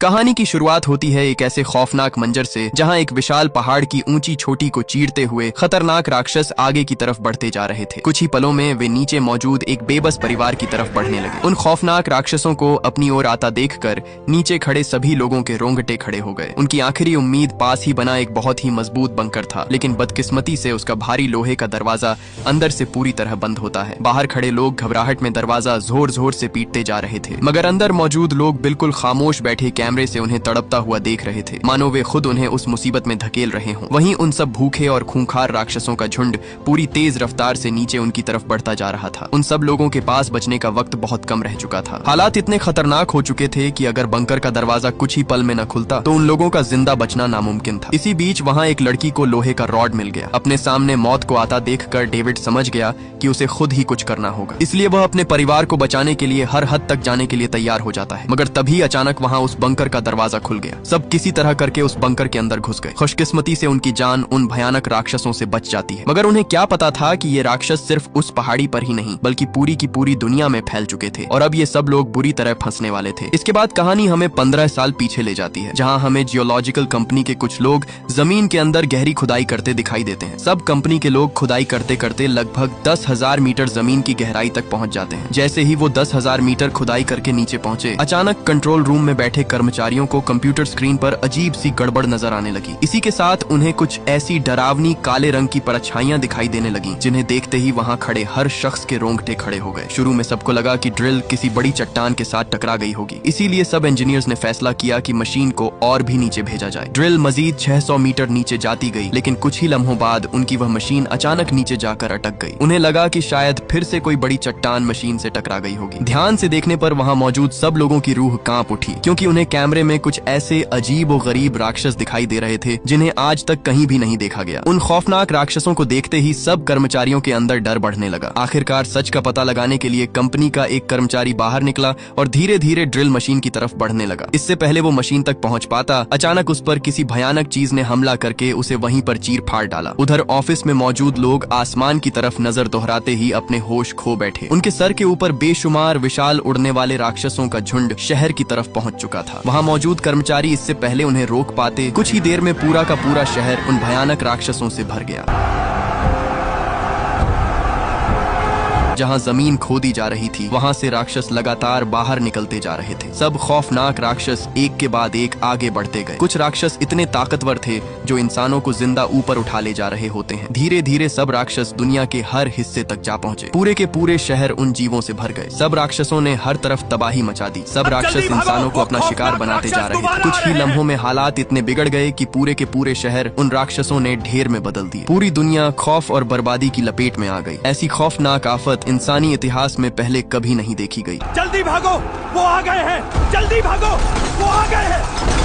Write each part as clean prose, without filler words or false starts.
कहानी की शुरुआत होती है एक ऐसे खौफनाक मंजर से जहां एक विशाल पहाड़ की ऊंची चोटी को चीरते हुए खतरनाक राक्षस आगे की तरफ बढ़ते जा रहे थे। कुछ ही पलों में वे नीचे मौजूद एक बेबस परिवार की तरफ बढ़ने लगे। उन खौफनाक राक्षसों को अपनी ओर आता देखकर नीचे खड़े सभी लोगों के रोंगटे खड़े हो गए। उनकी आखिरी उम्मीद पास ही बना एक बहुत ही मजबूत बंकर था, लेकिन बदकिस्मती से उसका भारी लोहे का दरवाजा अंदर से पूरी तरह बंद होता है। बाहर खड़े लोग घबराहट में दरवाजा जोर जोर से पीटते जा रहे थे, मगर अंदर मौजूद लोग बिल्कुल खामोश बैठे कैमरे से उन्हें तड़पता हुआ देख रहे थे, मानो वे खुद उन्हें उस मुसीबत में धकेल रहे हों। वहीं उन सब भूखे और खूंखार राक्षसों का झुंड पूरी तेज रफ्तार से नीचे उनकी तरफ बढ़ता जा रहा था। उन सब लोगों के पास बचने का वक्त बहुत कम रह चुका था। हालात इतने खतरनाक हो चुके थे कि अगर बंकर का दरवाजा कुछ ही पल में न खुलता तो उन लोगों का जिंदा बचना नामुमकिन था। इसी बीच वहाँ एक लड़की को लोहे का रॉड मिल गया। अपने सामने मौत को आता देखकर डेविड समझ गया कि उसे खुद ही कुछ करना होगा, इसलिए वह अपने परिवार को बचाने के लिए हर हद तक जाने के लिए तैयार हो जाता है। मगर तभी अचानक वहाँ उस बंकर का दरवाजा खुल गया। सब किसी तरह करके उस बंकर के अंदर घुस गए। खुशकिस्मती से उनकी जान उन भयानक राक्षसों से बच जाती है, मगर उन्हें क्या पता था कि ये राक्षस सिर्फ उस पहाड़ी पर ही नहीं बल्कि पूरी की पूरी दुनिया में फैल चुके थे और अब ये सब लोग बुरी तरह फंसने वाले थे। इसके बाद कहानी हमें 15 साल पीछे ले जाती है, जहाँ हमें जियोलॉजिकल कंपनी के कुछ लोग जमीन के अंदर गहरी खुदाई करते दिखाई देते हैं। सब कंपनी के लोग खुदाई करते करते लगभग 10,000 मीटर जमीन की गहराई तक पहुंच जाते हैं। जैसे ही वो 10,000 मीटर खुदाई करके नीचे पहुंचे, अचानक कंट्रोल रूम में बैठे कर्मचारियों को कंप्यूटर स्क्रीन पर अजीब सी गड़बड़ नजर आने लगी। इसी के साथ उन्हें कुछ ऐसी डरावनी काले रंग की परछाइयां दिखाई देने लगी, जिन्हें देखते ही वहां खड़े हर शख्स के रोंगटे खड़े हो गए। शुरू में सबको लगा कि ड्रिल किसी बड़ी चट्टान के साथ टकरा गई होगी, इसीलिए सब इंजीनियर्स ने फैसला किया कि मशीन को और भी नीचे भेजा जाए। ड्रिल मजीद 600 मीटर नीचे जाती गई, लेकिन कुछ ही लम्हों बाद उनकी वह मशीन अचानक नीचे जाकर अटक गई। उन्हें लगा कि शायद फिर से कोई बड़ी चट्टान मशीन से टकरा गई होगी। ध्यान से देखने पर वहां मौजूद सब लोगों की रूह कांप उठी, क्योंकि उन्हें कैमरे में कुछ ऐसे अजीब और गरीब राक्षस दिखाई दे रहे थे जिन्हें आज तक कहीं भी नहीं देखा गया। उन खौफनाक राक्षसों को देखते ही सब कर्मचारियों के अंदर डर बढ़ने लगा। आखिरकार सच का पता लगाने के लिए कंपनी का एक कर्मचारी बाहर निकला और धीरे धीरे ड्रिल मशीन की तरफ बढ़ने लगा। इससे पहले वो मशीन तक पहुंच पाता, अचानक उस पर किसी भयानक चीज ने हमला करके उसे वहीं पर चीर फाड़ डाला। उधर ऑफिस में मौजूद लोग आसमान की तरफ नजर दोहराते ही अपने होश खो बैठे। उनके सर के ऊपर बेशुमार विशाल उड़ने वाले राक्षसों का झुंड शहर की तरफ पहुंच चुका था। वहां मौजूद कर्मचारी इससे पहले उन्हें रोक पाते, कुछ ही देर में पूरा का पूरा शहर उन भयानक राक्षसों से भर गया। जहां जमीन खोदी जा रही थी, वहां से राक्षस लगातार बाहर निकलते जा रहे थे। सब खौफनाक राक्षस एक के बाद एक आगे बढ़ते गए। कुछ राक्षस इतने ताकतवर थे जो इंसानों को जिंदा ऊपर उठा ले जा रहे होते हैं। धीरे धीरे सब राक्षस दुनिया के हर हिस्से तक जा पहुंचे। पूरे के पूरे शहर उन जीवों से भर गए। सब राक्षसों ने हर तरफ तबाही मचा दी। सब राक्षस इंसानों को अपना शिकार बनाते जा रहे थे। कुछ ही लम्हों में हालात इतने बिगड़ गए कि पूरे के पूरे शहर उन राक्षसों ने ढेर में बदल दिए। पूरी दुनिया खौफ और बर्बादी की लपेट में आ गई। ऐसी खौफनाक आफत इंसानी इतिहास में पहले कभी नहीं देखी गई। जल्दी भागो, वो आ गए हैं! जल्दी भागो, वो आ गए हैं!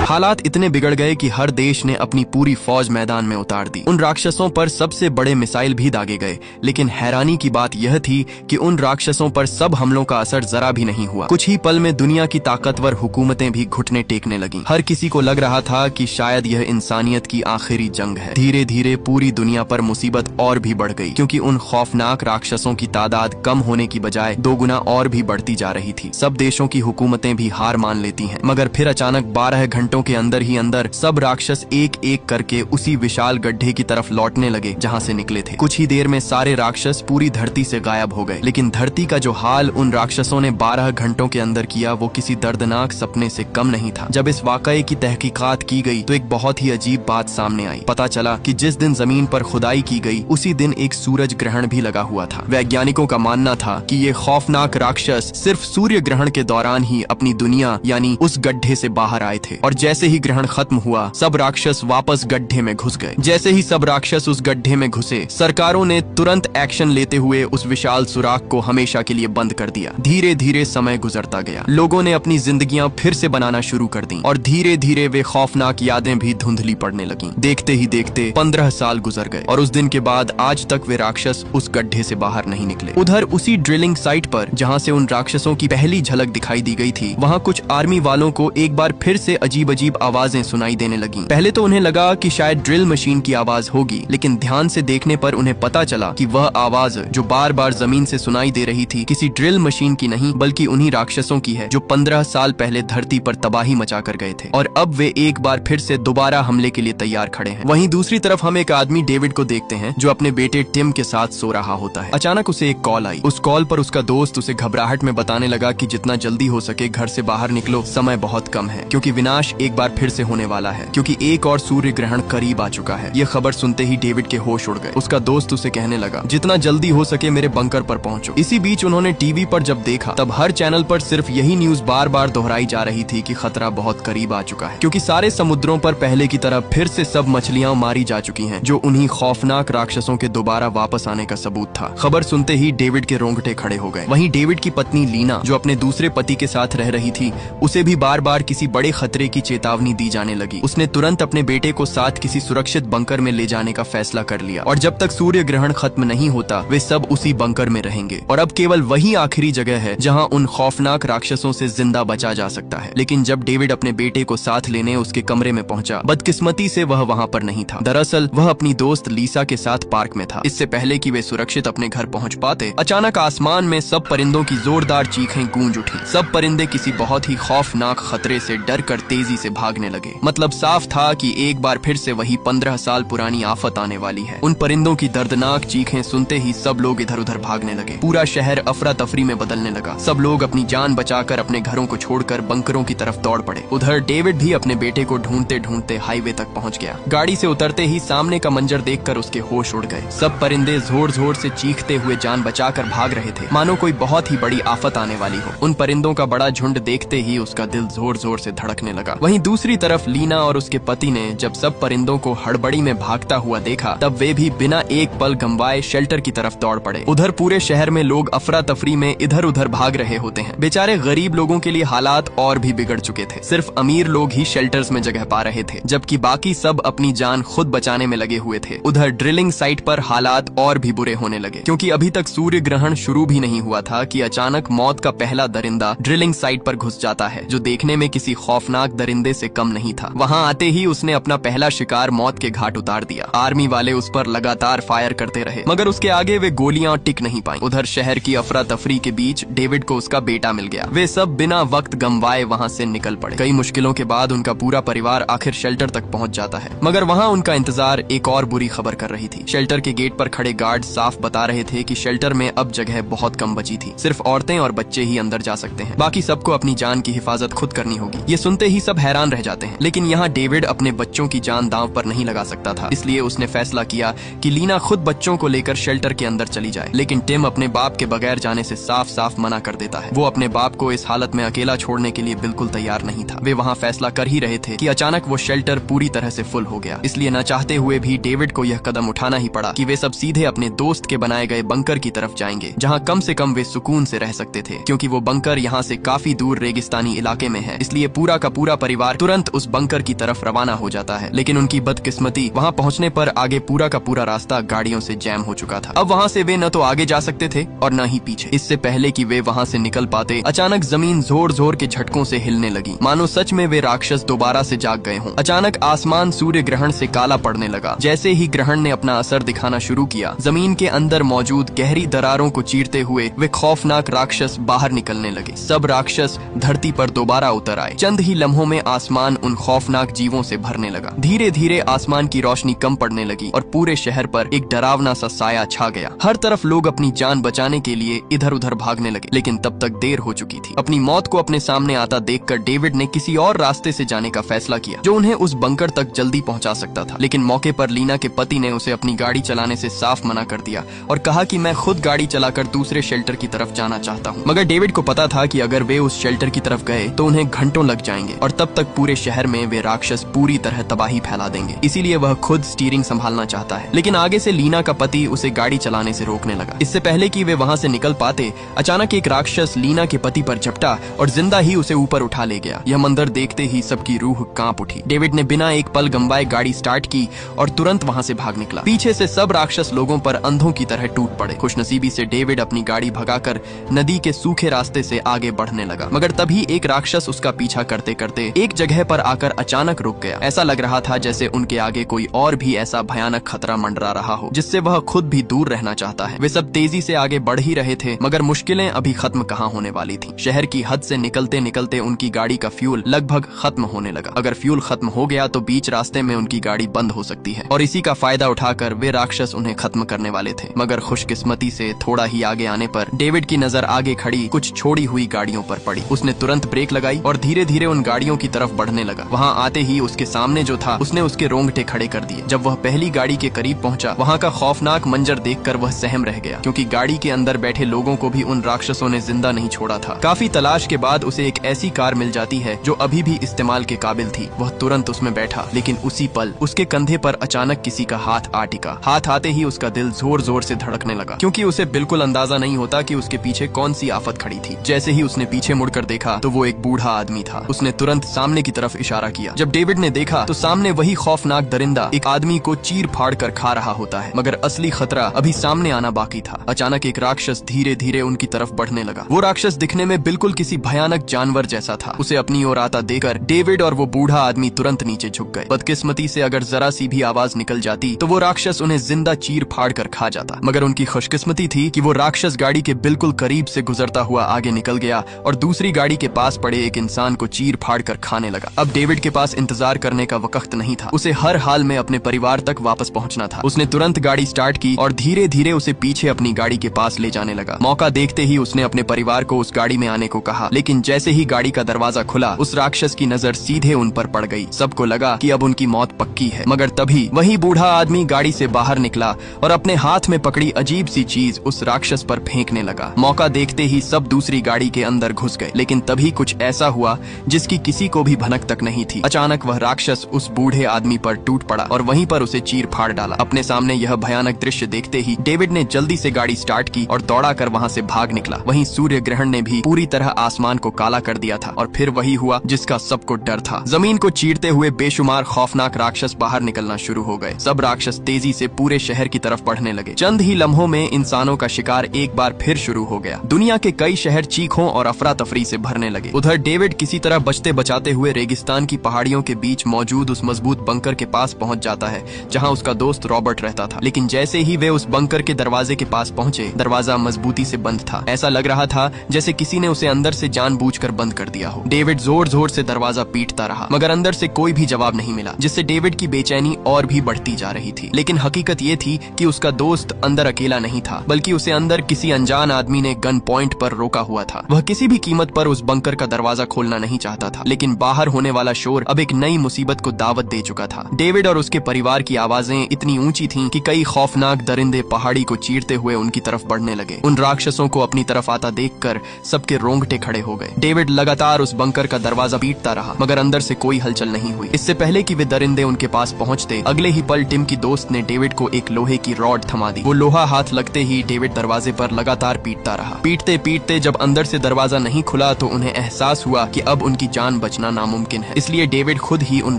हालात इतने बिगड़ गए कि हर देश ने अपनी पूरी फौज मैदान में उतार दी। उन राक्षसों पर सबसे बड़े मिसाइल भी दागे गए, लेकिन हैरानी की बात यह थी कि उन राक्षसों पर सब हमलों का असर जरा भी नहीं हुआ। कुछ ही पल में दुनिया की ताकतवर हुकूमतें भी घुटने टेकने लगीं। हर किसी को लग रहा था कि शायद यह इंसानियत की आखिरी जंग है। धीरे धीरे पूरी दुनिया पर मुसीबत और भी बढ़ गई, क्योंकि उन खौफनाक राक्षसों की तादाद कम होने की बजाय 2 गुना और भी बढ़ती जा रही थी। सब देशों की हुकूमतें भी हार मान लेती हैं, मगर फिर अचानक 12 घंटों के अंदर ही अंदर सब राक्षस एक एक करके उसी विशाल गड्ढे की तरफ लौटने लगे जहां से निकले थे। कुछ ही देर में सारे राक्षस पूरी धरती से गायब हो गए, लेकिन धरती का जो हाल उन राक्षसों ने 12 घंटों के अंदर किया वो किसी दर्दनाक सपने से कम नहीं था। जब इस वाकये की तहकीकात की गई तो एक बहुत ही अजीब बात सामने आई। पता चला कि जिस दिन जमीन पर खुदाई की गई उसी दिन एक सूरज ग्रहण भी लगा हुआ था। वैज्ञानिकों का मानना था कि ये खौफनाक राक्षस सिर्फ सूर्य ग्रहण के दौरान ही अपनी दुनिया यानी उस गड्ढे से बाहर आए थे, और जैसे ही ग्रहण खत्म हुआ सब राक्षस वापस गड्ढे में घुस गए। जैसे ही सब राक्षस उस गड्ढे में घुसे, सरकारों ने तुरंत एक्शन लेते हुए उस विशाल सुराख को हमेशा के लिए बंद कर दिया। धीरे धीरे समय गुजरता गया। लोगों ने अपनी जिंदगियां फिर से बनाना शुरू कर दी और धीरे धीरे वे खौफनाक यादें भी धुंधली पड़ने लगीं। देखते ही देखते 15 साल गुजर गए और उस दिन के बाद आज तक वे राक्षस उस गड्ढे से बाहर नहीं निकले। उधर उसी ड्रिलिंग साइट पर जहाँ से उन राक्षसों की पहली झलक दिखाई दी गई थी, वहाँ कुछ आर्मी वालों को एक बार फिर से अजीब अजीब आवाजें सुनाई देने लगीं। पहले तो उन्हें लगा कि शायद ड्रिल मशीन की आवाज होगी, लेकिन ध्यान से देखने पर उन्हें पता चला कि वह आवाज जो बार बार जमीन से सुनाई दे रही थी किसी ड्रिल मशीन की नहीं बल्कि उन्हीं राक्षसों की है जो 15 साल पहले धरती पर तबाही मचा कर गए थे, और अब वे एक बार फिर से दोबारा हमले के लिए तैयार खड़े हैं। वहीं दूसरी तरफ हम एक आदमी डेविड को देखते हैं जो अपने बेटे टिम के साथ सो रहा होता है। अचानक उसे एक कॉल आई। उस कॉल पर उसका दोस्त उसे घबराहट में बताने लगा कि जितना जल्दी हो सके घर से बाहर निकलो, समय बहुत कम है क्योंकि विनाश एक बार फिर से होने वाला है, क्योंकि एक और सूर्य ग्रहण करीब आ चुका है। ये खबर सुनते ही डेविड के होश उड़ गए। उसका दोस्त उसे कहने लगा जितना जल्दी हो सके मेरे बंकर पर पहुंचो। इसी बीच उन्होंने टीवी पर जब देखा तब हर चैनल पर सिर्फ यही न्यूज बार बार दोहराई जा रही थी कि खतरा बहुत करीब आ चुका है, क्योंकि सारे समुद्रों पर पहले की तरह फिर से सब मछलियां मारी जा चुकी हैं, जो उन्हीं खौफनाक राक्षसों के दोबारा वापस आने का सबूत था। खबर सुनते ही डेविड के रोंगटे खड़े हो गए। वहीं डेविड की पत्नी लीना जो अपने दूसरे पति के साथ रह रही थी, उसे भी बार बार किसी बड़े खतरे की चेतावनी दी जाने लगी। उसने तुरंत अपने बेटे को साथ किसी सुरक्षित बंकर में ले जाने का फैसला कर लिया, और जब तक सूर्य ग्रहण खत्म नहीं होता वे सब उसी बंकर में रहेंगे, और अब केवल वही आखिरी जगह है जहां उन खौफनाक राक्षसों से जिंदा बचा जा सकता है। लेकिन जब डेविड अपने बेटे को साथ लेने उसके कमरे में पहुंचा, बदकिस्मती से वह वहां पर नहीं था। दरअसल वह अपनी दोस्त लीसा के साथ पार्क में था। इससे पहले कि वे सुरक्षित अपने घर पहुंच पाते, अचानक आसमान में सब परिंदों की जोरदार चीखें गूंज उठी। सब परिंदे किसी बहुत ही खौफनाक खतरे से डर कर तेजी से भागने लगे। मतलब साफ था कि एक बार फिर से वही 15 साल पुरानी आफत आने वाली है। उन परिंदों की दर्दनाक चीखें सुनते ही सब लोग इधर उधर भागने लगे। पूरा शहर अफरा तफरी में बदलने लगा। सब लोग अपनी जान बचाकर अपने घरों को छोड़कर बंकरों की तरफ दौड़ पड़े। उधर डेविड भी अपने बेटे को ढूंढते ढूंढते हाईवे तक पहुंच गया। गाड़ी से उतरते ही सामने का मंजर देखकर उसके होश उड़ गए। सब परिंदे जोर जोर से चीखते हुए जान बचाकर भाग रहे थे, मानो कोई बहुत ही बड़ी आफत आने वाली हो। उन परिंदों का बड़ा झुंड देखते ही उसका दिल जोर जोर से धड़कने लगा। वहीं दूसरी तरफ लीना और उसके पति ने जब सब परिंदों को हड़बड़ी में भागता हुआ देखा, तब वे भी बिना एक पल गंवाए शेल्टर की तरफ दौड़ पड़े। उधर पूरे शहर में लोग अफरा तफरी में इधर उधर भाग रहे होते हैं। बेचारे गरीब लोगों के लिए हालात और भी बिगड़ चुके थे। सिर्फ अमीर लोग ही शेल्टर्स में जगह पा रहे थे, जबकि बाकी सब अपनी जान खुद बचाने में लगे हुए थे। उधर ड्रिलिंग साइट पर हालात और भी बुरे होने लगे, क्योंकि अभी तक सूर्य ग्रहण शुरू भी नहीं हुआ था कि अचानक मौत का पहला दरिंदा ड्रिलिंग साइट पर घुस जाता है, जो देखने में किसी खौफनाक दरिंदे से कम नहीं था। वहां आते ही उसने अपना पहला शिकार मौत के घाट उतार दिया। आर्मी वाले उस पर लगातार फायर करते रहे, मगर उसके आगे वे गोलियां टिक नहीं पाई। उधर शहर की अफरा तफरी के बीच डेविड को उसका बेटा मिल गया। वे सब बिना वक्त गंवाए वहां से निकल पड़े। कई मुश्किलों के बाद उनका पूरा परिवार आखिर शेल्टर तक पहुंच जाता है, मगर वहां उनका इंतजार एक और बुरी खबर कर रही थी। शेल्टर के गेट पर खड़े गार्ड साफ बता रहे थे कि शेल्टर में अब जगह बहुत कम बची थी। सिर्फ औरतें और बच्चे ही अंदर जा सकते हैं, बाकी सबको अपनी जान की हिफाजत खुद करनी होगी। ये सुनते ही सब हैरान रह जाते हैं, लेकिन यहाँ डेविड अपने बच्चों की जान दांव पर नहीं लगा सकता था। इसलिए उसने फैसला किया कि लीना खुद बच्चों को लेकर शेल्टर के अंदर चली जाए। लेकिन टिम अपने बाप के बगैर जाने से साफ साफ मना कर देता है। वो अपने बाप को इस हालत में अकेला छोड़ने के लिए बिल्कुल तैयार नहीं था। वे वहाँ फैसला कर ही रहे थे कि अचानक वो शेल्टर पूरी तरह से फुल हो गया। इसलिए न चाहते हुए भी डेविड को यह कदम उठाना ही पड़ा कि वे सब सीधे अपने दोस्त के बनाए गए बंकर की तरफ जाएंगे, जहाँ कम से कम वे सुकून से रह सकते थे, क्योंकि वो बंकर यहाँ से काफी दूर रेगिस्तानी इलाके में है। इसलिए पूरा का पूरा परिवार तुरंत उस बंकर की तरफ रवाना हो जाता है। लेकिन उनकी बदकिस्मती, वहाँ पहुँचने पर आगे पूरा का पूरा रास्ता गाड़ियों से जैम हो चुका था। अब वहाँ से वे न तो आगे जा सकते थे और न ही पीछे। इससे पहले कि वे वहाँ से निकल पाते, अचानक जमीन जोर जोर के झटकों से हिलने लगी, मानो सच में वे राक्षस दोबारा से जाग गए हों। अचानक आसमान सूर्य ग्रहण से काला पड़ने लगा। जैसे ही ग्रहण ने अपना असर दिखाना शुरू किया, जमीन के अंदर मौजूद गहरी दरारों को चीरते हुए वे खौफनाक राक्षस बाहर निकलने लगे। सब राक्षस धरती पर दोबारा उतर आए। चंद ही लम्हों में आसमान उन खौफनाक जीवों से भरने लगा। धीरे धीरे आसमान की रोशनी कम पड़ने लगी और पूरे शहर पर एक डरावना सा साया छा गया। हर तरफ लोग अपनी जान बचाने के लिए इधर उधर भागने लगे, लेकिन तब तक देर हो चुकी थी। अपनी मौत को अपने सामने आता देखकर डेविड ने किसी और रास्ते से जाने का फैसला किया, जो उन्हें उस बंकर तक जल्दी पहुंचा सकता था। लेकिन मौके पर लीना के पति ने उसे अपनी गाड़ी चलाने से साफ मना कर दिया और कहा कि मैं खुद गाड़ी चलाकर दूसरे शेल्टर की तरफ जाना चाहता हूँ। मगर डेविड को पता था कि अगर वे उस शेल्टर की तरफ गए तो उन्हें घंटों लग जाएंगे और तब तक पूरे शहर में वे राक्षस पूरी तरह तबाही फैला देंगे। इसीलिए वह खुद स्टीयरिंग संभालना चाहता है। लेकिन आगे से लीना का पति उसे गाड़ी चलाने से रोकने लगा। इससे पहले कि वे वहां से निकल पाते, अचानक एक राक्षस लीना के पति पर झपटा और जिंदा ही उसे ऊपर उठा ले गया। यह मंजर देखते ही सबकी रूह कांप उठी। डेविड ने बिना एक पल गंवाए गाड़ी स्टार्ट की और तुरंत वहां से भाग निकला। पीछे से सब राक्षस लोगों पर अंधों की तरह टूट पड़े। खुशनसीबी से डेविड अपनी गाड़ी भगाकर नदी के सूखे रास्ते से आगे बढ़ने लगा, मगर तभी एक राक्षस उसका पीछा करते करते एक जगह पर आकर अचानक रुक गया। ऐसा लग रहा था जैसे उनके आगे कोई और भी ऐसा भयानक खतरा मंडरा रहा हो जिससे वह खुद भी दूर रहना चाहता है। वे सब तेजी से आगे बढ़ ही रहे थे मगर मुश्किलें अभी खत्म कहाँ होने वाली थी। शहर की हद से निकलते निकलते उनकी गाड़ी का फ्यूल लगभग खत्म होने लगा। अगर फ्यूल खत्म हो गया तो बीच रास्ते में उनकी गाड़ी बंद हो सकती है और इसी का फायदा उठाकर वे राक्षस उन्हें खत्म करने वाले थे। मगर खुशकिस्मती से थोड़ा ही आगे आने पर डेविड की नजर आगे खड़ी कुछ छोड़ी हुई गाड़ियों पर पड़ी। उसने तुरंत ब्रेक लगाई और धीरे धीरे उन गाड़ियों की तरफ बढ़ने लगा। वहाँ आते ही उसके सामने जो था उसने उसके रोंगटे खड़े कर दिए। जब वह पहली गाड़ी के करीब पहुंचा वहाँ का खौफनाक मंजर देखकर वह सहम रह गया क्योंकि गाड़ी के अंदर बैठे लोगों को भी उन राक्षसों ने जिंदा नहीं छोड़ा था। काफी तलाश के बाद उसे एक ऐसी कार मिल जाती है जो अभी भी इस्तेमाल के काबिल थी। वह तुरंत उसमें बैठा लेकिन उसी पल उसके कंधे पर अचानक किसी का हाथ आ टिका। हाथ आते ही उसका दिल जोर जोर से धड़कने लगा क्योंकि उसे बिल्कुल अंदाजा नहीं होता कि उसके पीछे कौन सी आफत खड़ी थी। जैसे ही उसने पीछे मुड़कर देखा तो वो एक बूढ़ा आदमी था। उसने तुरंत सामने की तरफ इशारा किया। जब डेविड ने देखा तो सामने वही खौफनाक दरिंदा एक आदमी को चीर फाड़ कर खा रहा होता है मगर असली खतरा अभी सामने आना बाकी था। अचानक एक राक्षस धीरे धीरे उनकी तरफ बढ़ने लगा। वो राक्षस दिखने में बिल्कुल किसी भयानक जानवर जैसा था। उसे अपनी ओर आता देखकर डेविड और वो बूढ़ा आदमी तुरंत नीचे झुक गए। बदकिस्मती से अगर जरा सी भी आवाज निकल जाती तो वो राक्षस उन्हें जिंदा चीर फाड़ कर खा जाता। मगर उनकी खुशकिस्मती थी कि वो राक्षस गाड़ी के बिल्कुल करीब से गुजरता हुआ आगे निकल गया और दूसरी गाड़ी के पास पड़े एक इंसान को चीर फाड़ कर खाने लगा। अब डेविड के पास इंतजार करने का वक्त नहीं था। उसे हर हाल में अपने परिवार तक वापस पहुंचना था। उसने तुरंत गाड़ी स्टार्ट की और धीरे धीरे उसे पीछे अपनी गाड़ी के पास ले जाने लगा। मौका देखते ही उसने अपने परिवार को उस गाड़ी में आने को कहा लेकिन जैसे ही गाड़ी का दरवाजा खुला उस राक्षस की नजर सीधे उन पर पड़ गई। सबको लगा कि अब उनकी मौत पक्की है मगर तभी वही बूढ़ा आदमी गाड़ी से बाहर निकला और अपने हाथ में पकड़ी अजीब सी चीज उस राक्षस पर फेंकने लगा। मौका देखते ही सब दूसरी गाड़ी के अंदर घुस गए लेकिन तभी कुछ ऐसा हुआ जिसकी किसी को भी भनक तक नहीं थी। अचानक वह राक्षस उस बूढ़े आदमी पर टूट पड़ा और वहीं पर उसे चीर फाड़ डाला। अपने सामने यह भयानक दृश्य देखते ही डेविड ने जल्दी से गाड़ी स्टार्ट की और दौड़ा कर वहाँ से भाग निकला। वहीं सूर्य ग्रहण ने भी पूरी तरह आसमान को काला कर दिया था और फिर वही हुआ जिसका सबको डर था। जमीन को चीरते हुए बेशुमार खौफनाक राक्षस बाहर निकलना शुरू हो गए। सब राक्षस तेजी से पूरे शहर की तरफ बढ़ने लगे। चंद ही लम्हों में इंसानों का शिकार एक बार फिर शुरू हो गया। दुनिया के कई शहर चीखों और अफरा तफरी से भरने लगे। उधर डेविड किसी तरह बचते बचाते हुए रेगिस्तान की पहाड़ियों के बीच मौजूद उस मजबूत बंकर के पास पहुंच जाता है जहां उसका दोस्त रॉबर्ट रहता था। लेकिन जैसे ही वे उस बंकर के दरवाजे के पास पहुंचे दरवाजा मजबूती से बंद था। ऐसा लग रहा था जैसे किसी ने उसे अंदर से जानबूझकर बंद कर दिया हो। डेविड जोर जोर से दरवाजा पीटता रहा मगर अंदर से कोई भी जवाब नहीं मिला जिससे डेविड की बेचैनी और भी बढ़ती जा रही थी। लेकिन हकीकत ये थी कि उसका दोस्त अंदर अकेला नहीं था बल्कि उसे अंदर किसी अनजान आदमी ने गन पॉइंट पर रोका हुआ था। वह किसी भी कीमत पर उस बंकर का दरवाजा खोलना नहीं चाहता था लेकिन बाहर होने वाला शोर अब एक नई मुसीबत को दावत दे चुका था। डेविड और उसके परिवार की आवाजें इतनी ऊंची थीं कि कई खौफनाक दरिंदे पहाड़ी को चीरते हुए उनकी तरफ बढ़ने लगे। उन राक्षसों को अपनी तरफ आता देखकर सबके रोंगटे खड़े हो गए। डेविड लगातार उस बंकर का दरवाजा पीटता रहा मगर अंदर से कोई हलचल नहीं हुई। इससे पहले कि वे दरिंदे उनके पास पहुंचते अगले ही पल टिम की दोस्त ने डेविड को एक लोहे की रॉड थमा दी। वो लोहा हाथ लगते ही डेविड दरवाजे पर लगातार पीटता रहा। पीटते पीटते जब अंदर से दरवाजा नहीं खुला तो उन्हें एहसास हुआ कि अब उनकी जान बचना नामुमकिन है। इसलिए डेविड खुद ही उन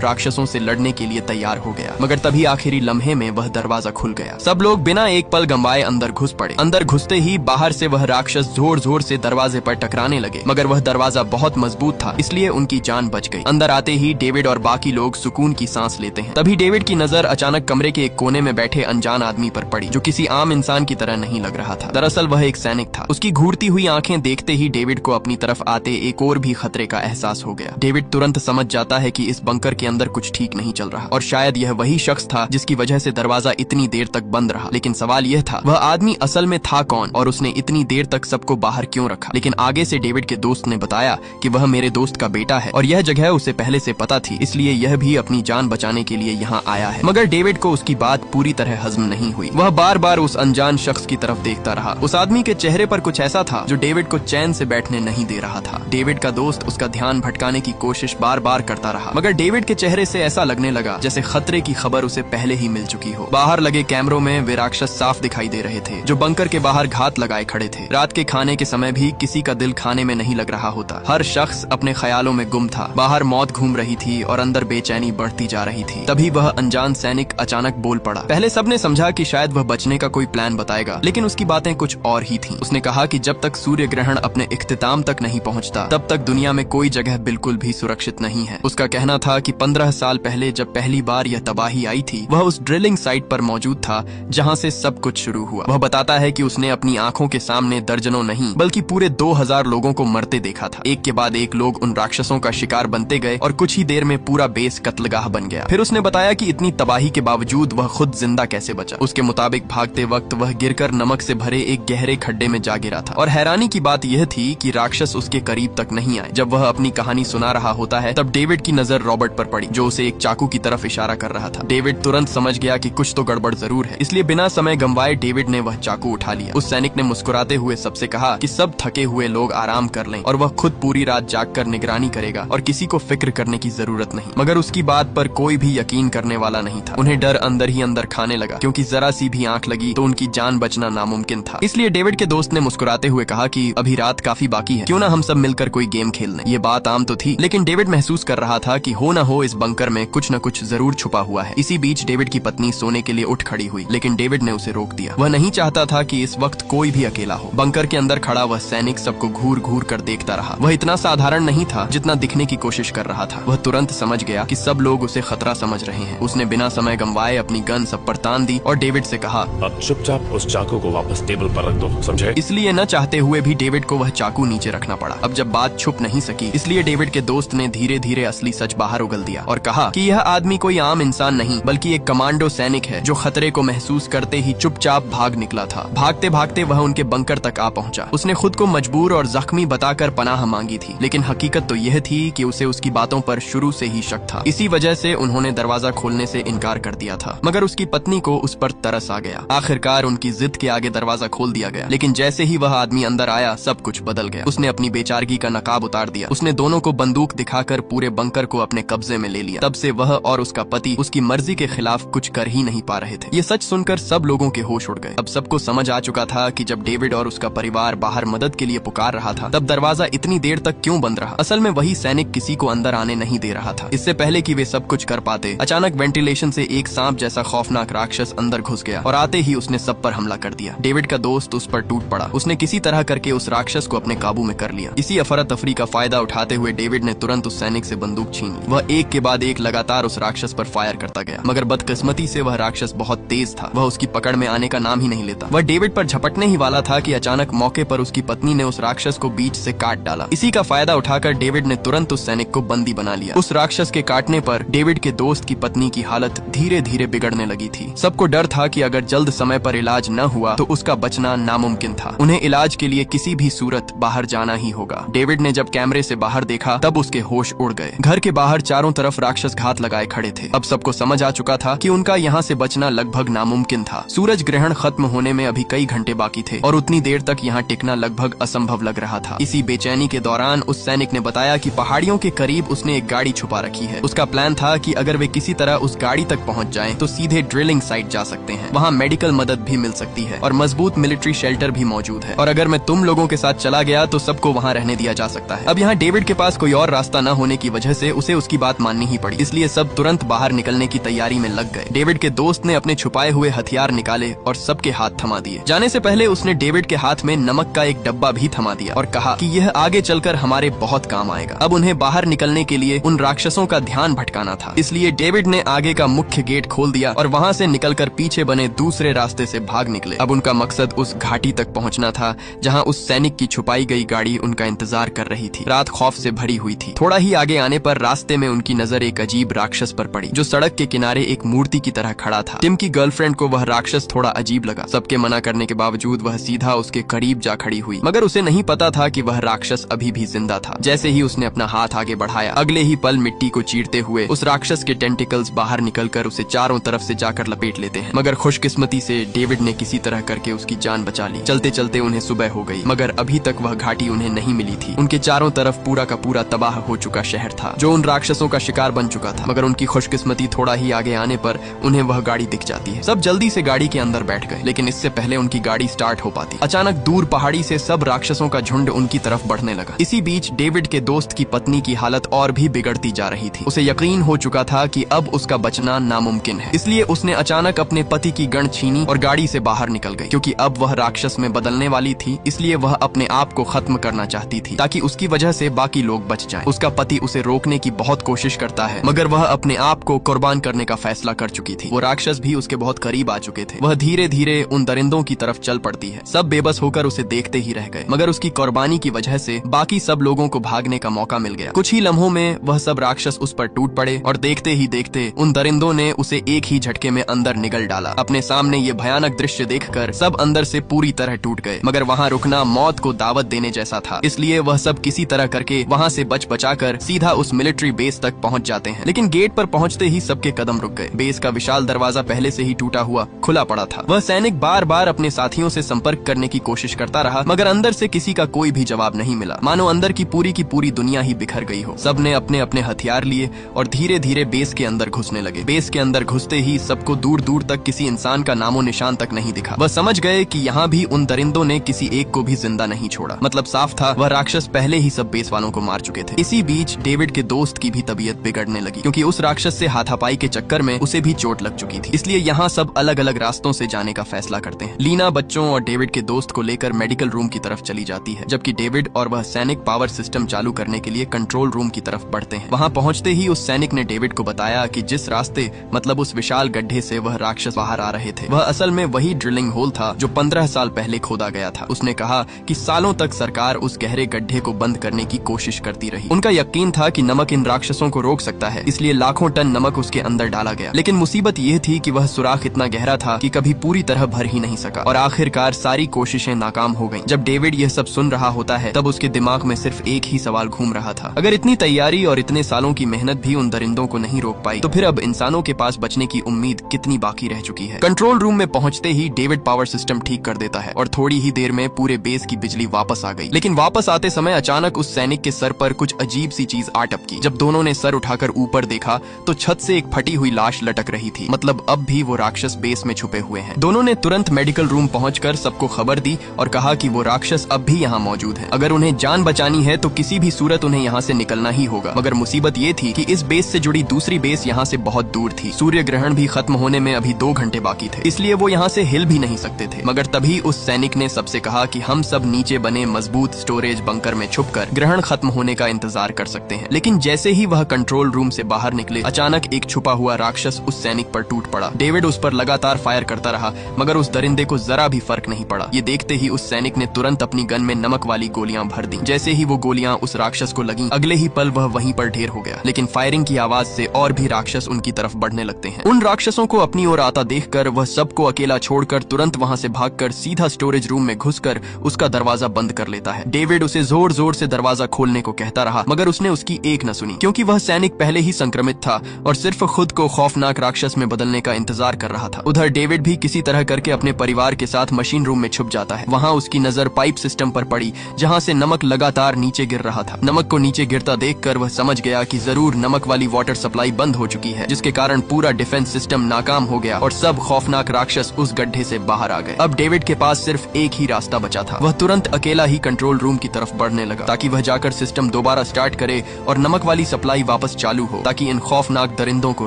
राक्षसों से लड़ने के लिए तैयार हो गया। मगर तभी आखिरी लम्हे में वह दरवाजा खुल गया। सब लोग बिना एक पल गंवाए अंदर घुस पड़े। अंदर घुसते ही बाहर से वह राक्षस जोर जोर से दरवाजे पर टकराने लगे मगर वह दरवाजा बहुत मजबूत था इसलिए उनकी जान बच गई। अंदर आते ही डेविड और बाकी लोग सुकून की सांस लेते हैं। तभी डेविड की नजर अचानक कमरे के एक कोने में बैठे अनजान आदमी पर पड़ी जो किसी आम इंसान की तरह नहीं लग रहा था। दरअसल वह एक सैनिक था। उसकी घूरती हुई आंखें देखते ही डेविड को अपनी तरफ आते एक और भी खतरे का एहसास हो गया। डेविड तुरंत समझ जाता है कि इस बंकर के अंदर कुछ ठीक नहीं चल रहा और शायद यह वही शख्स था जिसकी वजह से दरवाजा इतनी देर तक बंद रहा। लेकिन सवाल यह था वह आदमी असल में था कौन और उसने इतनी देर तक सबको बाहर क्यों रखा। लेकिन आगे से डेविड के दोस्त ने बताया कि वह मेरे दोस्त का बेटा है और यह जगह उसे पहले से पता थी इसलिए यह भी अपनी जान बचाने के लिए यहाँ आया है। मगर डेविड को उसकी बात पूरी तरह हजम नहीं हुई। वह बार बार उस अनजान शख्स की तरफ देखता रहा। उस आदमी के चेहरे पर कुछ ऐसा था जो डेविड को चैन से बैठने नहीं दे रहा था। डेविड का दोस्त उसका ध्यान भटकाने की कोशिश बार बार करता रहा मगर डेविड के चेहरे से ऐसा लगने लगा जैसे खतरे की खबर उसे पहले ही मिल चुकी हो। बाहर लगे कैमरों में वे राक्षस साफ दिखाई दे रहे थे जो बंकर के बाहर घात लगाए खड़े थे। रात के खाने के समय भी किसी का दिल खाने में नहीं लग रहा होता। हर शख्स अपने ख्यालों में गुम था। बाहर मौत घूम रही थी और अंदर बेचैनी बढ़ती जा रही थी। तभी वह अनजान सैनिक अचानक बोल पड़ा। पहले सबने समझा कि शायद वह बचने का कोई प्लान बताएगा लेकिन उसकी बातें कुछ और ही थीं। उसने कहा कि जब तक सूर्य ग्रहण अपने इख्तिताम तक नहीं पहुंचता तब तक दुनिया में कोई जगह बिल्कुल भी सुरक्षित नहीं है। उसका कहना था कि 15 साल पहले जब पहली बार यह तबाही आई थी, वह उस ड्रिलिंग साइट पर मौजूद था जहां से सब कुछ शुरू हुआ। वह बताता है कि उसने अपनी आंखों के सामने दर्जनों नहीं बल्कि पूरे 2000 लोगों को मरते देखा था। एक के बाद एक लोग उन राक्षसों का शिकार बनते गए और कुछ ही देर में पूरा बेस कत्लगाह बन गया। फिर उसने बताया कि इतनी तबाही के बावजूद वह खुद जिंदा कैसे बचा। उसके मुताबिक भागते वक्त वह गिरकर नमक से भरे एक गहरे खड्डे में जा गिरा था और हैरानी की बात यह थी कि राक्षस उसके करीब तक नहीं आए। जब वह अपनी कहानी सुना रहा होता है तब डेविड की नजर रॉबर्ट पर पड़ी, जो उसे एक चाकू की तरफ इशारा कर रहा था। डेविड तुरंत समझ गया कि कुछ तो गड़बड़ जरूर है, इसलिए बिना समय गंवाए डेविड ने वह चाकू उठा लिया। उस सैनिक ने मुस्कुराते हुए सबसे कहा कि सब थके हुए लोग आराम कर लें और वह खुद पूरी रात जागकर निगरानी करेगा और किसी को फिक्र करने की जरूरत नहीं। मगर उसकी बात पर कोई भी यकीन करने वाला नहीं था। उन्हें डर अंदर ही अंदर खाने लगा, क्योंकि जरा सी भी आंख लगी तो उनकी जान बचना नामुमकिन था। इसलिए डेविड के दोस्त ने मुस्कुराते हुए कहा कि अभी रात काफी बाकी है, क्यों ना हम सब मिलकर कोई गेम खेल लें। ये बात आम तो थी, लेकिन डेविड महसूस कर रहा था कि हो न हो इस बंकर में कुछ न कुछ जरूर छुपा हुआ है। इसी बीच डेविड की पत्नी सोने के लिए उठ खड़ी हुई, लेकिन डेविड ने उसे रोक दिया। वह नहीं चाहता था कि इस वक्त कोई भी अकेला हो। बंकर के अंदर खड़ा वह सैनिक सबको घूर घूर कर देखता रहा। वह इतना साधारण नहीं था जितना दिखने की कोशिश कर रहा था। वह तुरंत समझ गया कि सब लोग उसे खतरा समझ रहे हैं। उसने बिना समय गंवाए अपनी गन सब पर तान दी और डेविड से कहा, अब चुपचाप उस चाकू को वापस टेबल पर रख दो, समझे? इसलिए न चाहते हुए भी डेविड को वह चाकू नीचे रखना पड़ा। अब जब बात छुप नहीं सकी, इसलिए डेविड के दोस्त ने धीरे धीरे असली सच बाहर उगल दिया और कहा कि यह आदमी कोई आम इंसान नहीं बल्कि एक कमांडो सैनिक है जो खतरे को महसूस करते ही चुपचाप भाग निकला था। भागते भागते वह उनके बंकर तक आ पहुंचा। उसने खुद को मजबूर और जख्मी बताकर पनाह मांगी थी, लेकिन हकीकत तो यह थी कि उसे उसकी बातों पर शुरू से ही शक था। इसी वजह से उन्होंने दरवाजा खोलने से इनकार कर दिया था। मगर उसकी पत्नी को उस पर तरस आ गया। आखिरकार उनकी जिद के आगे दरवाजा खोल दिया गया, लेकिन जैसे ही वह आदमी अंदर आया सब कुछ बदल गया। उसने अपनी बेचारगी का नकाब उतार दिया। उसने दोनों को बंदूक दिखाकर पूरे बंकर को अपने कब्जे में ले लिया। तब से वह और उसका पति उसकी मर्जी के खिलाफ कुछ कर ही नहीं पा रहे थे। ये सच सुनकर सब लोगों के होश उड़ गए। अब सबको समझ आ चुका था कि जब डेविड और उसका परिवार बाहर मदद के लिए पुकार रहा था, तब दरवाजा इतनी देर तक क्यों बंद रहा। असल में वही सैनिक किसी को अंदर आने नहीं दे रहा था। इससे पहले कि वे सब कुछ कर पाते, अचानक वेंटिलेशन से एक सांप जैसा खौफनाक राक्षस अंदर घुस गया और आते ही उसने सब पर हमला कर दिया। डेविड का दोस्त उस पर टूट पड़ा। उसने किसी तरह करके उस राक्षस को अपने काबू में कर लिया। इसी अफरा तफरी का फायदा उठाते हुए डेविड ने तुरंत उस सैनिक से बंदूक छीन ली। वह एक के बाद एक लगातार उस राक्षस पर फायर करता गया, मगर बदकिस्मती से वह राक्षस बहुत तेज था। वह उसकी पकड़ में आने का नाम ही नहीं लेता। वह डेविड पर झपटने ही वाला था कि अचानक मौके पर उसकी पत्नी ने उस राक्षस को बीच से काट डाला। इसी का फायदा उठाकर डेविड ने तुरंत उस सैनिक को बंदी बना लिया। उस राक्षस के काटने पर डेविड के दोस्त की पत्नी की हालत धीरे धीरे बिगड़ने लगी थी। सबको डर था कि अगर जल्द समय पर इलाज न हुआ तो उसका बचना नामुमकिन था। उन्हें इलाज के लिए किसी भी सूरत बाहर जाना ही होगा। डेविड ने जब कैमरे से बाहर देखा तब उसके होश उड़ गए। घर के बाहर चारों तरफ राक्षस घात लगाए खड़े थे। अब सबको समझ आ चुका था कि उनका यहाँ से बचना लगभग नामुमकिन था। सूरज ग्रहण खत्म होने में अभी कई घंटे बाकी थे और उतनी देर तक यहाँ टिकना लगभग असंभव लग रहा था। इसी बेचैनी के दौरान उस सैनिक ने बताया कि पहाड़ियों के करीब उसने एक गाड़ी छुपा रखी है। उसका प्लान था कि अगर वे किसी तरह उस गाड़ी तक पहुँच जाएं तो सीधे ड्रिलिंग साइट जा सकते हैं। वहाँ मेडिकल मदद भी मिल सकती है और मजबूत मिलिट्री शेल्टर भी मौजूद है, और अगर मैं तुम लोगों के साथ चला गया तो सबको वहाँ रहने दिया जा सकता है। अब यहाँ डेविड के पास कोई और रास्ता न होने की वजह से उसे उसकी बात माननी ही पड़ी, इसलिए सब तुरंत बाहर निकलने की तैयारी में लग गए। डेविड के दोस्त ने अपने छुपाए हुए हथियार निकाले और सबके हाथ थमा दिए। जाने से पहले उसने डेविड के हाथ में नमक का एक डब्बा भी थमा दिया और कहा कि यह आगे चलकर हमारे बहुत काम आएगा। अब उन्हें बाहर निकलने के लिए उन राक्षसों का ध्यान भटकाना था, इसलिए डेविड ने आगे का मुख्य गेट खोल दिया और वहाँ से निकलकर पीछे बने दूसरे रास्ते से भाग निकले। अब उनका मकसद उस घाटी तक पहुँचना था जहाँ उस सैनिक की छुपाई गई गाड़ी उनका इंतजार कर रही थी। रात खौफ से भरी हुई थी। थोड़ा ही आगे आने पर रास्ते में उनकी नजर एक अजीब राक्षस पर पड़ी जो सड़क के किनारे एक मूर्ति की तरह खड़ा था। टिम की गर्लफ्रेंड को वह राक्षस थोड़ा अजीब लगा। सबके मना करने के बावजूद वह सीधा उसके करीब जा खड़ी हुई, मगर उसे नहीं पता था कि वह राक्षस अभी भी जिंदा था। जैसे ही उसने अपना हाथ आगे बढ़ाया, अगले ही पल मिट्टी को चीरते हुए उस राक्षस के टेंटिकल्स बाहर निकलकर उसे चारों तरफ से जाकर लपेट लेते हैं। मगर खुशकिस्मती से डेविड ने किसी तरह करके उसकी जान बचा ली। चलते चलते उन्हें सुबह हो गई, मगर अभी तक वह घाटी उन्हें नहीं मिली थी। उनके चारों तरफ पूरा का पूरा तबाह हो चुका शहर था जो उन राक्षसों का शिकार बन चुका था। मगर उनकी खुशकिस्मती थोड़ा ही आगे आने पर उन्हें वह गाड़ी दिख जाती है। सब जल्दी से गाड़ी के अंदर बैठ गए, लेकिन इससे पहले उनकी गाड़ी स्टार्ट हो पाती, अचानक दूर पहाड़ी से सब राक्षसों का झुंड उनकी तरफ बढ़ने लगा। इसी बीच डेविड के दोस्त की पत्नी की हालत और भी बिगड़ती जा रही थी। उसे यकीन हो चुका था कि अब उसका बचना नामुमकिन है, इसलिए उसने अचानक अपने पति की गन छीनी और गाड़ी से बाहर निकल गई। क्योंकि अब वह राक्षस में बदलने वाली थी, इसलिए वह अपने आप को खत्म करना चाहती थी ताकि उसकी वजह से बाकी लोग बच जाएं। उसका पति उसे रोकने की बहुत कोशिश करता है, मगर वह अपने आप को कुर्बान करने का फैसला कर चुकी थी। वो राक्षस भी उसके बहुत करीब आ चुके थे। वह धीरे धीरे उन दरिंदों की तरफ चल पड़ती है। सब बेबस होकर उसे देखते ही रह गए, मगर उसकी कुर्बानी की वजह से बाकी सब लोगों को भागने का मौका मिल गया। कुछ ही लम्हों में वह सब राक्षस उस पर टूट पड़े और देखते ही देखते उन दरिंदों ने उसे एक ही झटके में अंदर निगल डाला। अपने सामने ये भयानक दृश्य देखकर सब अंदर से पूरी तरह टूट गए, मगर वहाँ रुकना मौत को दावत देने जैसा था। इसलिए वह सब किसी तरह करके वहाँ से बच बचाकर सीधा उस मिलिट्री बेस तक पहुँच जाते हैं। लेकिन गेट पर पहुँचते ही सबके कदम रुक गए। बेस का विशाल दरवाजा पहले से ही टूटा हुआ खुला पड़ा था। वह सैनिक बार बार अपने साथियों से संपर्क करने की कोशिश करता रहा, मगर अंदर से किसी का कोई भी जवाब नहीं मिला, मानो अंदर की पूरी दुनिया ही बिखर गई हो। सबने अपने अपने हथियार लिए और धीरे धीरे बेस के अंदर घुसने लगे। बेस के अंदर घुसते ही सबको दूर दूर तक किसी इंसान का नामो निशान तक नहीं दिखा। वह समझ गए कि यहाँ भी उन दरिंदों ने किसी एक को भी जिंदा नहीं छोड़ा। मतलब साफ था, वह राक्षस पहले ही सब बेस वालों को मार चुके थे। इसी बीच डेविड के दोस्त की भी तबीयत बिगड़ने लगी, क्योंकि उस राक्षस से हाथापाई के चक्कर में उसे भी चोट लग चुकी थी। इसलिए यहाँ सब अलग अलग रास्तों से जाने का फैसला करते हैं। लीना बच्चों और डेविड के दोस्त को लेकर मेडिकल रूम की तरफ चली जाती है, जबकि डेविड और वह सैनिक पावर सिस्टम चालू करने के लिए कंट्रोल रूम की तरफ बढ़ते हैं। वहाँ पहुँचते ही उस सैनिक ने डेविड को बताया कि जिस रास्ते मतलब उस विशाल गड्ढे से वह राक्षस बाहर आ रहे थे, वह असल में वही ड्रिलिंग होल था जो 15 साल पहले खोदा गया था। उसने कहा कि सालों तक सरकार उस गहरे गड्ढे को बंद करने की कोशिश करती रही। उनका यकीन था कि नमक इन राक्षसों को रोक सकता है, इसलिए लाखों टन नमक उसके अंदर डाला गया। लेकिन मुसीबत यह थी कि वह सुराख इतना गहरा था कि कभी पूरी तरह भर ही नहीं सका और आखिरकार सारी कोशिशें नाकाम हो गईं। जब डेविड यह सब सुन रहा होता है, तब उसके दिमाग में सिर्फ एक ही सवाल घूम रहा था, अगर इतनी तैयारी और इतने सालों की मेहनत भी उन दरिंदों को नहीं रोक पाई, तो फिर अब इंसानों के पास बचने की उम्मीद कितनी बाकी रह चुकी है। कंट्रोल रूम में पहुंचते ही डेविड पावर सिस्टम ठीक कर देता है और थोड़ी ही देर में पूरे बेस की बिजली वापस आ गई। लेकिन वापस आते समय अचानक उस सैनिक के सर पर कुछ अजीब सी चीज आ टपकी। जब दोनों ने सर उठाकर ऊपर देखा तो छत से एक फटी हुई लाश लटक रही थी। मतलब अब भी वो राक्षस बेस में छुपे हुए हैं। दोनों ने तुरंत मेडिकल रूम पहुंचकर सबको खबर दी और कहा कि वो राक्षस अब भी यहाँ मौजूद है। अगर उन्हें जान बचानी है तो किसी भी सूरत उन्हें यहाँ से निकलना ही होगा। मगर मुसीबत ये थी कि इस बेस से जुड़ी दूसरी बेस यहाँ से बहुत दूर थी। सूर्य ग्रहण भी खत्म होने में अभी 2 घंटे बाकी थे, इसलिए वो यहाँ से हिल भी नहीं सकते थे। मगर तभी उस सैनिक ने सबसे कहा कि हम सब नीचे बने मजबूत स्टोरेज बंकर में छुपकर ग्रहण खत्म होने का इंतजार कर सकते हैं। लेकिन जैसे ही वह कंट्रोल रूम से बाहर निकले, अचानक एक छुपा हुआ राक्षस उस सैनिक पर टूट पड़ा। डेविड उस पर लगातार फायर करता रहा, मगर उस दरिंदे को जरा भी फर्क नहीं पड़ा। ये देखते ही उस सैनिक ने तुरंत अपनी गन में नमक वाली गोलियां भर दी। जैसे ही वो गोलियां उस राक्षस को लगीं, अगले ही पल वह वहीं पर ढेर हो गया। लेकिन फायरिंग की आवाज से और भी राक्षस उनकी तरफ बढ़ने लगते हैं। उन राक्षसों को अपनी ओर आता देखकर वह सबको अकेला छोड़कर तुरंत वहां से भागकर सीधा स्टोरेज रूम में घुसकर उसका दरवाजा बंद कर लेता है। डेविड उसे जोर जोर से दरवाजा खोलने को कहता रहा, मगर उसने उसकी एक न सुनी, क्योंकि वह सैनिक पहले ही संक्रमित था और सिर्फ खुद को खौफनाक राक्षस में बदलने का इंतजार कर रहा था। उधर डेविड भी किसी तरह करके अपने परिवार के साथ मशीन रूम में छुप जाता है। वहाँ उसकी नजर पाइप सिस्टम पर पड़ी, जहाँ से नमक लगातार नीचे गिर रहा था। नमक को नीचे गिरता देखकर वह समझ गया कि जरूर नमक वाली वाटर सप्लाई बंद हो चुकी है, जिसके कारण पूरा डिफेंस सिस्टम नाकाम हो गया और सब खौफनाक राक्षस उस गड्ढे से बाहर आ गए। अब डेविड के पास सिर्फ एक ही रास्ता बचा था। वह तुरंत अकेला ही कंट्रोल रूम की तरफ बढ़ने लगा, ताकि वह जाकर सिस्टम दोबारा स्टार्ट करे और नमक वाली सप्लाई वापस चालू हो, ताकि इन खौफनाक दरिंदों को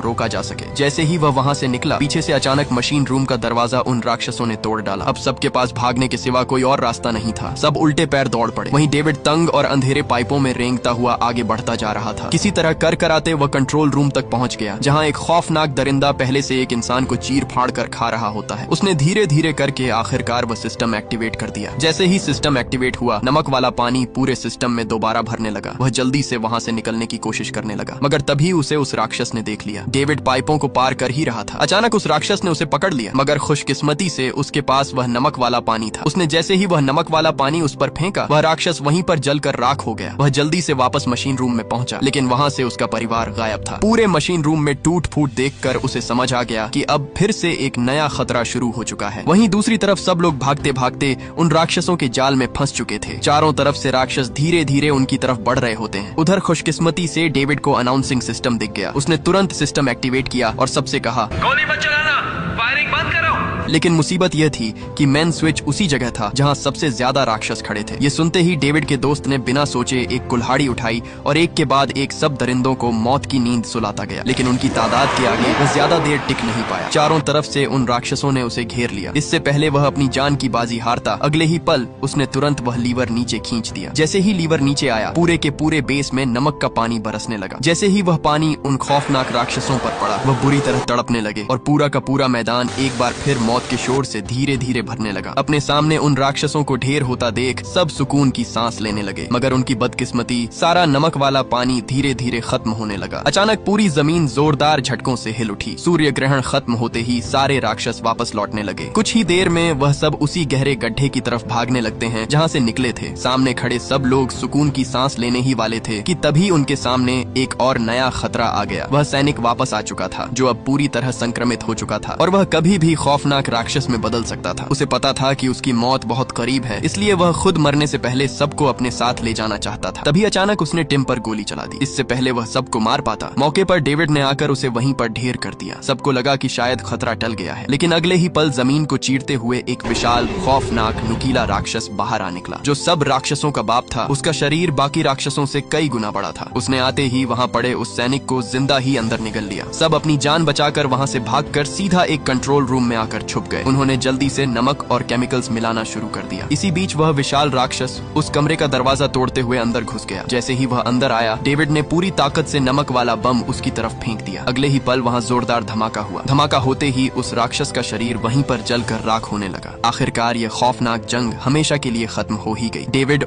रोका जा सके। जैसे ही वह वहाँ से निकला, पीछे से अचानक मशीन रूम का दरवाजा उन राक्षसों ने तोड़ डाला। अब सबके पास भागने के सिवा कोई और रास्ता नहीं था। सब उल्टे पैर दौड़ पड़े। वहीं डेविड तंग और अंधेरे पाइपों में रेंगता हुआ आगे बढ़ता जा रहा था। किसी तरह कर कराते वह कंट्रोल रूम तक पहुंच गया, जहां एक खौफनाक दरिंदा पहले से एक इंसान को चीर फाड़ कर खा रहा होता है। उसने धीरे धीरे करके आखिरकार वह सिस्टम एक्टिवेट कर दिया। जैसे ही सिस्टम एक्टिवेट हुआ, नमक वाला पानी पूरे सिस्टम में दोबारा भरने लगा। वह जल्दी से वहां से निकलने की कोशिश करने लगा, मगर तभी उसे उस राक्षस ने देख लिया। डेविड पाइपों को पार कर ही रहा था। अचानक उस राक्षस ने उसे पकड़ लिया, मगर खुशकिस्मती से उसके पास वह नमक वाला पानी था। उसने जैसे ही वह नमक वाला पानी उस पर फेंका, वह राक्षस वहीं पर जलकर राख हो गया। वह जल्दी से वापस मशीन रूम में पहुंचा, लेकिन वहां से उसका परिवार गायब था। पूरे मशीन रूम में टूट फूट देखकर उसे समझ आ गया कि अब फिर से एक नया खतरा शुरू हो चुका है। वहीं दूसरी तरफ सब लोग भागते भागते उन राक्षसों के जाल में फंस चुके थे। चारों तरफ से राक्षस धीरे धीरे उनकी तरफ बढ़ रहे होते हैं। उधर खुशकिस्मती से डेविड को अनाउंसिंग सिस्टम दिख गया। उसने तुरंत सिस्टम एक्टिवेट किया और सबसे कहा, गोली मत चलाना, फायरिंग बंद करो। लेकिन मुसीबत यह थी कि मेन स्विच उसी जगह था जहाँ सबसे ज्यादा राक्षस खड़े थे। ये सुनते ही डेविड के दोस्त ने बिना सोचे एक कुल्हाड़ी उठाई और एक के बाद एक सब दरिंदों को मौत की नींद सुलाता गया। लेकिन उनकी तादाद के आगे वह ज्यादा देर टिक नहीं पाया। चारों तरफ से उन राक्षसों ने उसे घेर लिया। इससे पहले वह अपनी जान की बाजी हारता, अगले ही पल उसने तुरंत वह लीवर नीचे खींच दिया। जैसे ही लीवर नीचे आया, पूरे के पूरे बेस में नमक का पानी बरसने लगा। जैसे ही वह पानी उन खौफनाक राक्षसों पर पड़ा, वह बुरी तरह तड़पने लगे और पूरा का पूरा मैदान एक बार फिर मौत के शोर से धीरे धीरे भरने लगा। अपने सामने उन राक्षसों को ढेर होता देख सब सुकून की सांस लेने लगे, मगर उनकी बदकिस्मती, सारा नमक वाला पानी धीरे धीरे खत्म होने लगा। अचानक पूरी जमीन जोरदार झटकों से हिल उठी। सूर्य ग्रहण खत्म होते ही सारे राक्षस वापस लौटने लगे। कुछ ही देर में वह सब उसी गहरे गड्ढे की तरफ भागने लगते हैं जहाँ से निकले थे। सामने खड़े सब लोग सुकून की सांस लेने ही वाले थे कि तभी उनके सामने एक और नया खतरा आ गया। वह सैनिक वापस आ चुका था जो अब पूरी तरह संक्रमित हो चुका था और वह कभी भी खौफनाक राक्षस में बदल सकता था। उसे पता था कि उसकी मौत बहुत करीब है, इसलिए वह खुद मरने से पहले सबको अपने साथ ले जाना चाहता था। तभी अचानक उसने टिम पर गोली चला दी। इससे पहले वह सबको मार पाता, मौके पर डेविड ने आकर उसे वहीं पर ढेर कर दिया। सबको लगा कि शायद खतरा टल गया है, लेकिन अगले ही पल जमीन को चीरते हुए एक विशाल खौफनाक नुकीला राक्षस बाहर आ निकला जो सब राक्षसों का बाप था। उसका शरीर बाकी राक्षसों से कई गुना बड़ा था। उसने आते ही वहाँ पड़े उस सैनिक को जिंदा ही अंदर निगल लिया। सब अपनी जान बचाकर वहाँ से भागकर सीधा एक कंट्रोल रूम में आकर छुप गए। उन्होंने जल्दी से नमक और केमिकल्स मिलाना शुरू कर दिया। इसी बीच वह विशाल राक्षस उस कमरे का दरवाजा तोड़ते हुए अंदर घुस गया। जैसे ही वह अंदर आया, डेविड ने पूरी ताकत से नमक वाला बम उसकी तरफ फेंक दिया। अगले ही पल वहाँ जोरदार धमाका हुआ। धमाका होते ही उस राक्षस का शरीर वहीं पर जलकर राख होने लगा। आखिरकार ये खौफनाक जंग हमेशा के लिए खत्म हो ही गई। डेविड